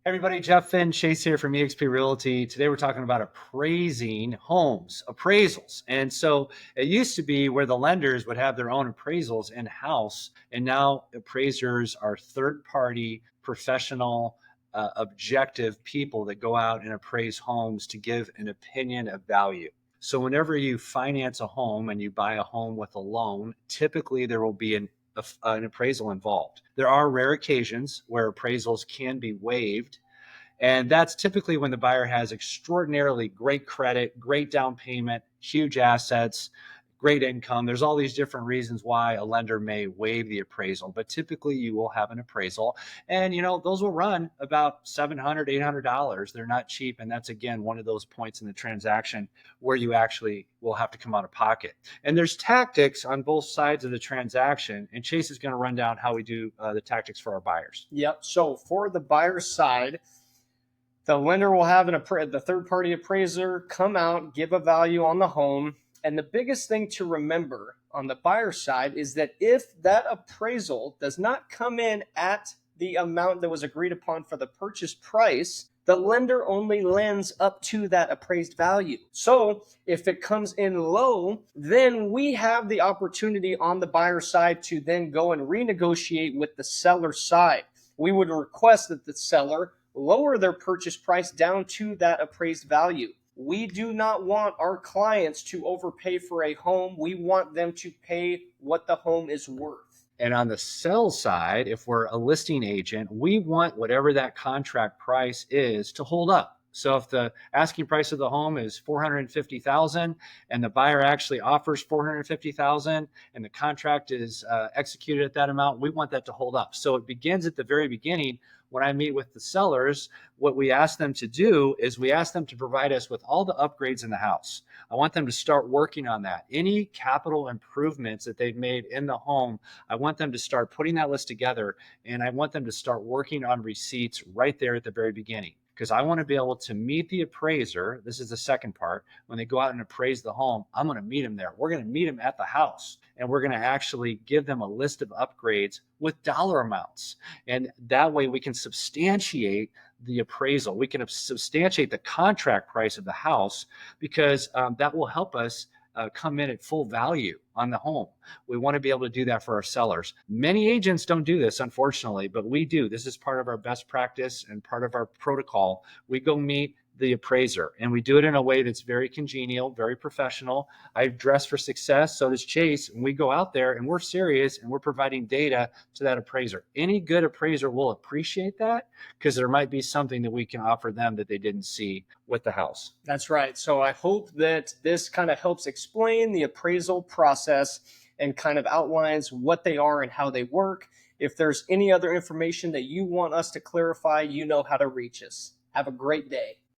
Hey everybody, Jeff and Chase here from eXp Realty. Today we're talking about appraising homes, appraisals. And so it used to be where the lenders would have their own appraisals in-house, and now appraisers are third-party, professional, objective people that go out and appraise homes to give an opinion of value. So whenever you finance a home and you buy a home with a loan, typically there will be an appraisal involved. There are rare occasions where appraisals can be waived, and that's typically when the buyer has extraordinarily great credit, great down payment, huge assets, great income. There's all these different reasons why a lender may waive the appraisal, but typically you will have an appraisal, and those will run about $700, $800. They're not cheap, and that's again one of those points in the transaction where you actually will have to come out of pocket. And there's tactics on both sides of the transaction, and Chase is going to run down how we do the tactics for our buyers. Yep. So for the buyer's side, the lender will have the third-party appraiser come out, give a value on the home. And the biggest thing to remember on the buyer's side is that if that appraisal does not come in at the amount that was agreed upon for the purchase price, the lender only lends up to that appraised value. So if it comes in low, then we have the opportunity on the buyer side to then go and renegotiate with the seller side. We would request that the seller lower their purchase price down to that appraised value. We do not want our clients to overpay for a home. We want them to pay what the home is worth. And on the sell side, if we're a listing agent, we want whatever that contract price is to hold up. So if the asking price of the home is $450,000 and the buyer actually offers $450,000 and the contract is executed at that amount, we want that to hold up. So it begins at the very beginning. When I meet with the sellers, what we ask them to do is we ask them to provide us with all the upgrades in the house. I want them to start working on that. Any capital improvements that they've made in the home, I want them to start putting that list together, and I want them to start working on receipts right there at the very beginning. Because I want to be able to meet the appraiser. This is the second part. When they go out and appraise the home, I'm going to meet them there. We're going to meet them at the house, and we're going to actually give them a list of upgrades with dollar amounts. And that way we can substantiate the appraisal. We can substantiate the contract price of the house, because that will help us come in at full value on the home. We want to be able to do that for our sellers. Many agents don't do this, unfortunately, but we do. This is part of our best practice and part of our protocol. We go meet the appraiser, and we do it in a way that's very congenial, very professional. I dress for success, so does Chase, and we go out there and we're serious and we're providing data to that appraiser. Any good appraiser will appreciate that, because there might be something that we can offer them that they didn't see with the house. That's right. So I hope that this kind of helps explain the appraisal process and kind of outlines what they are and how they work. If there's any other information that you want us to clarify, you know how to reach us. Have a great day.